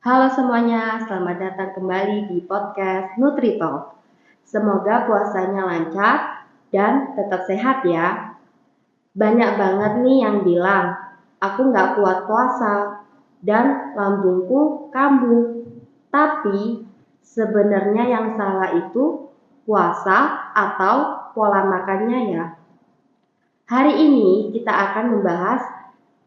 Halo semuanya, selamat datang kembali di podcast NutriTalk. Semoga puasanya lancar dan tetap sehat ya. Banyak banget nih yang bilang, aku nggak kuat puasa dan lambungku kambuh. Tapi sebenarnya yang salah itu puasa atau pola makannya ya. Hari ini kita akan membahas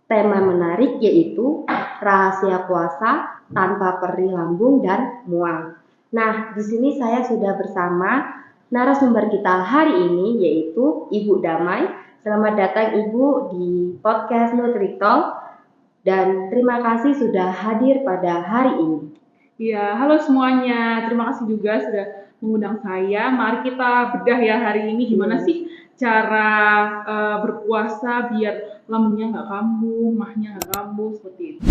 tema menarik yaitu rahasia puasa tanpa perih lambung dan mual. Nah, di sini saya sudah bersama narasumber kita hari ini yaitu Ibu Damai. Selamat datang Ibu di podcast NutriTalk dan terima kasih sudah hadir pada hari ini. Ya, halo semuanya. Terima kasih juga sudah mengundang saya. Mari kita bedah ya hari ini gimana sih cara berpuasa biar lambungnya nggak kambuh, mahnya nggak kambuh seperti itu.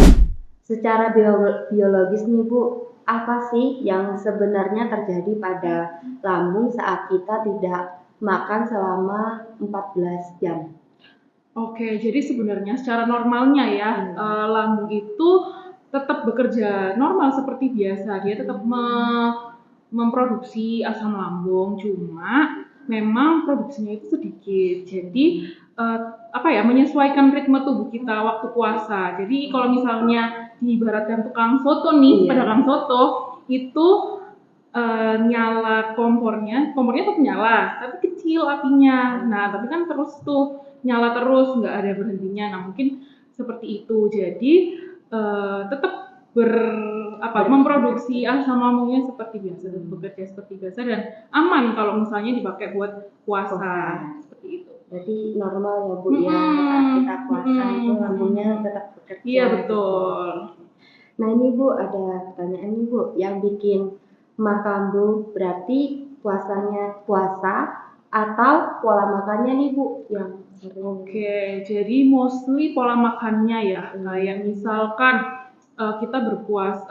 Secara biologis nih Bu, apa sih yang sebenarnya terjadi pada lambung saat kita tidak makan selama 14 jam? Oke, jadi sebenarnya secara normalnya ya lambung itu tetap bekerja normal seperti biasa. Dia tetap memproduksi asam lambung, cuma memang produksinya itu sedikit. Jadi menyesuaikan ritme tubuh kita waktu puasa. Jadi kalau misalnya diibaratkan tukang soto nih, pedagang soto itu nyala kompornya tetap nyala, tapi kecil apinya. Nah, tapi kan terus tuh nyala terus, nggak ada berhentinya. Nah, mungkin seperti itu. Jadi tetap memproduksi asam lambungnya seperti biasa, bekerja seperti biasa dan aman kalau misalnya dipakai buat puasa seperti itu. Berarti normal ya Bu ya, saat kita puasa itu lambungnya tetap bekerja. Iya betul. Nah ini Bu ada pertanyaan nih Bu, yang bikin mah kambuh berarti puasa atau pola makannya nih Bu yang Oke, jadi mostly pola makannya ya, kayak misalkan kita berbuka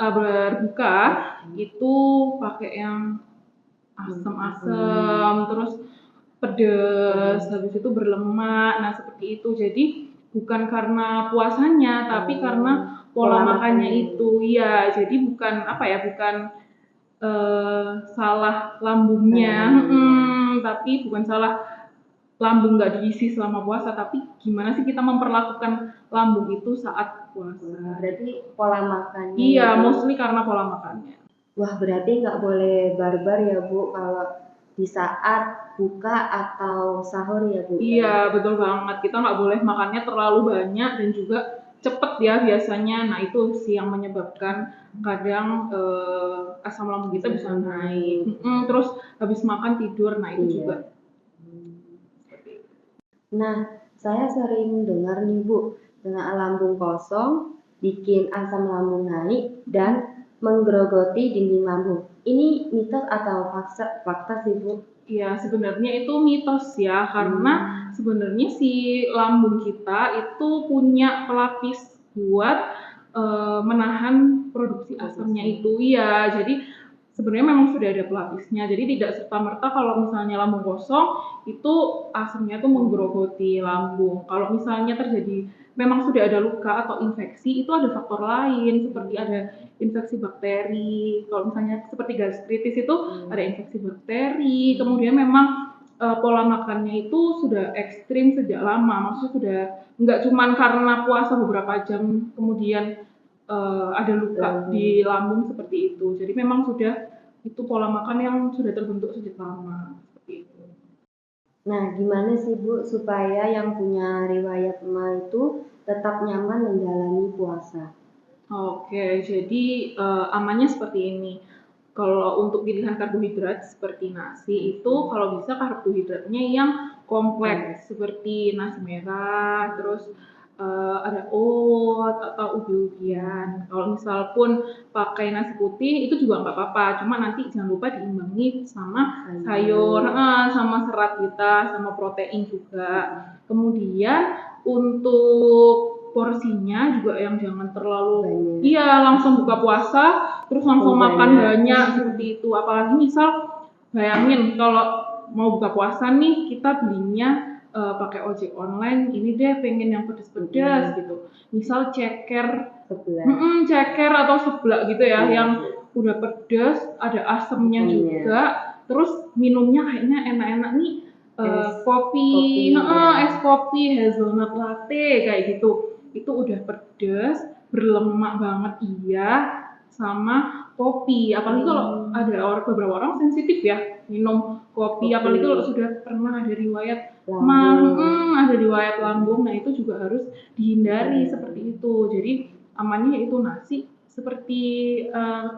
itu pakai yang asam-asam, terus pedas, habis itu berlemak, nah seperti itu. Jadi bukan karena puasanya, tapi karena pola makannya itu, ya. Jadi bukan salah lambungnya, tapi bukan salah lambung nggak diisi selama puasa, tapi gimana sih kita memperlakukan lambung itu saat puasa. Berarti pola makannya. Iya, mostly karena pola makannya. Wah berarti nggak boleh barbar ya Bu kalau di saat buka atau sahur ya Bu? Iya betul banget, kita nggak boleh makannya terlalu banyak dan juga cepet ya biasanya. Nah itu sih yang menyebabkan kadang asam lambung kita bisa naik. Terus habis makan tidur, nah itu juga. Nah, saya sering dengar nih Bu, dengan lambung kosong bikin asam lambung naik dan menggerogoti dinding lambung. Ini mitos atau fakta sih Bu? Ya sebenarnya itu mitos ya, karena sebenarnya si lambung kita itu punya pelapis buat menahan produksi asamnya itu. Iya, jadi sebenarnya memang sudah ada pelapisnya. Jadi tidak serta-merta kalau misalnya lambung kosong itu asamnya tuh menggerogoti lambung. Kalau misalnya terjadi memang sudah ada luka atau infeksi, itu ada faktor lain seperti ada infeksi bakteri. Kalau misalnya seperti gastritis itu ada infeksi bakteri. Kemudian memang pola makannya itu sudah ekstrim sejak lama. Maksudnya sudah nggak cuma karena puasa beberapa jam kemudian ada luka di lambung seperti itu. Jadi memang sudah itu pola makan yang sudah terbentuk sejak lama seperti itu. Nah, gimana sih Bu supaya yang punya riwayat MA itu tetap nyaman menjalani puasa? Oke, jadi amannya seperti ini. Kalau untuk pilihan karbohidrat seperti nasi itu kalau bisa karbohidratnya yang kompleks seperti nasi merah, terus ada oat atau ubi-ubian. Kalau misal pun pakai nasi putih itu juga nggak apa-apa, cuma nanti jangan lupa diimbangi sama sayur, sama serat kita, sama protein juga. Kemudian untuk porsinya juga yang jangan terlalu langsung buka puasa terus langsung makan banyak seperti itu. Apalagi misal bayangin kalau mau buka puasa nih kita belinya pakai ojek online, ini deh pengen yang pedas-pedas gitu. Misal ceker sebelah. Ceker atau seblak gitu ya, Iya, yang Bu. udah pedas, ada asemnya Asamnya. juga, terus minumnya kayaknya enak-enak nih, kopi, ya. es kopi hazelnut latte kayak gitu. Itu udah pedas, berlemak banget iya, sama kopi. Apalagi kalau ada beberapa orang sensitif ya minum kopi, apalagi kalau sudah pernah ada riwayat ada riwayat lambung, nah itu juga harus dihindari seperti itu. Jadi amannya yaitu nasi seperti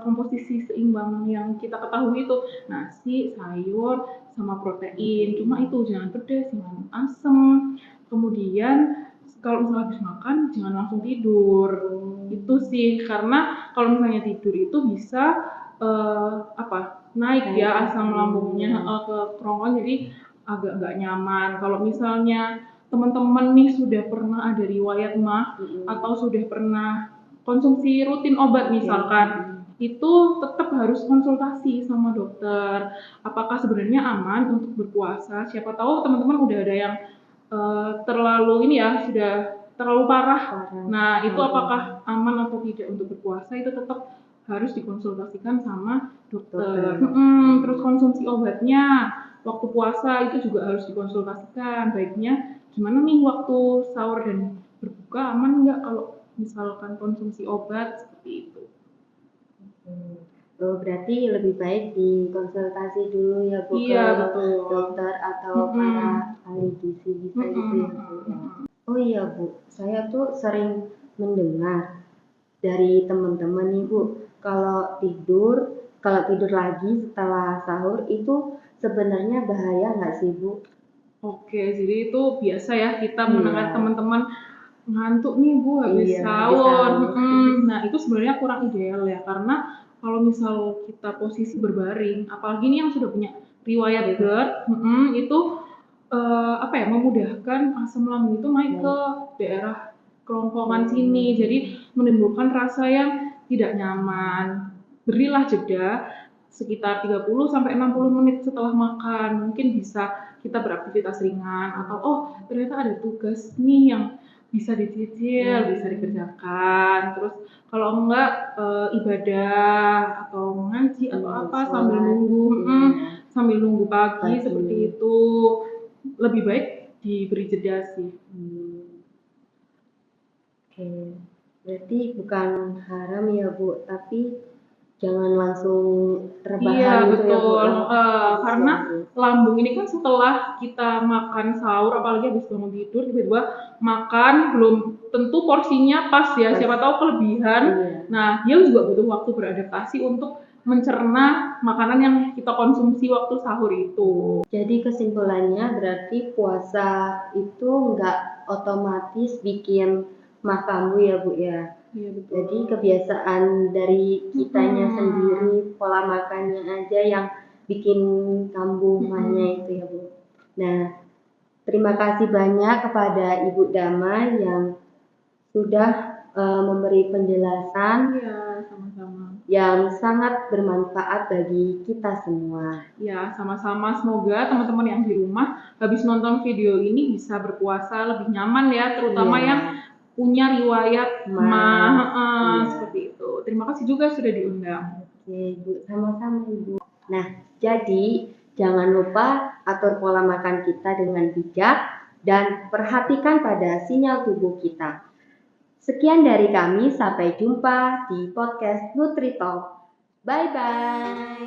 komposisi seimbang yang kita ketahui itu, nasi, sayur, sama protein. Cuma itu jangan pedas, jangan asam. Kemudian kalau misalnya habis makan jangan langsung tidur. Itu sih, karena kalau misalnya tidur itu bisa naik ya asam lambungnya ke kerongkongan, jadi agak nggak nyaman. Kalau misalnya teman-teman nih sudah pernah ada riwayat mah atau sudah pernah konsumsi rutin obat misalkan, itu tetap harus konsultasi sama dokter. Apakah sebenarnya aman untuk berpuasa? Siapa tahu teman-teman udah ada yang terlalu ini ya, sudah terlalu parah. Nah, itu apakah aman atau tidak untuk berpuasa, itu tetap harus dikonsultasikan sama dokter. Terus konsumsi obatnya waktu puasa itu juga harus dikonsultasikan. Baiknya gimana nih waktu sahur dan berbuka, aman nggak kalau misalkan konsumsi obat seperti itu? Oh, berarti lebih baik dikonsultasi dulu ya Bu Iya, ke betul. dokter atau para ahli gizi bisa gitu ya Bu ya. Oh iya Bu, saya tuh sering mendengar dari teman-teman nih Bu, kalau tidur lagi setelah sahur itu sebenarnya bahaya nggak sih Bu? Oke, jadi itu biasa ya kita mendengar teman-teman ngantuk nih Bu habis Iya, habis sahur. sahur. Nah, itu sebenarnya kurang ideal ya, karena kalau misal kita posisi berbaring, apalagi ini yang sudah punya riwayat GERD, itu memudahkan asam lambung itu naik ke daerah kerongkongan sini, jadi menimbulkan rasa yang tidak nyaman. Berilah jeda sekitar 30 sampai 60 menit setelah makan. Mungkin bisa kita beraktivitas ringan atau ternyata ada tugas nih yang bisa dicicil, bisa dikerjakan. Terus kalau enggak ibadah atau ngaji atau apa sambil nunggu pagi seperti itu, lebih baik diberi jeda sih. Oke, berarti bukan haram ya Bu, tapi jangan langsung rebahan Iya, gitu ya Bu. betul. Karena lambung ini kan setelah kita makan sahur, apalagi habis bangun tidur, tiba-tiba makan, belum tentu porsinya pas ya, siapa tahu kelebihan. Nah, dia juga butuh waktu beradaptasi untuk mencerna makanan yang kita konsumsi waktu sahur itu. Jadi kesimpulannya berarti puasa itu nggak otomatis bikin mah kambuh ya Bu ya. Iya, betul. Jadi kebiasaan dari kitanya sendiri, pola makannya aja yang bikin kambuh mahnya itu ya Bu. Nah, terima kasih banyak kepada Ibu Dama yang sudah memberi penjelasan Sama-sama. yang sangat bermanfaat bagi kita semua. Ya, sama-sama. Semoga teman-teman yang di rumah habis nonton video ini bisa berpuasa lebih nyaman ya, terutama yang punya riwayat seperti itu. Terima kasih juga sudah diundang. Oke, Bu, sama-sama Ibu. Nah, jadi jangan lupa atur pola makan kita dengan bijak dan perhatikan pada sinyal tubuh kita. Sekian dari kami, sampai jumpa di podcast NutriTalk. Bye-bye.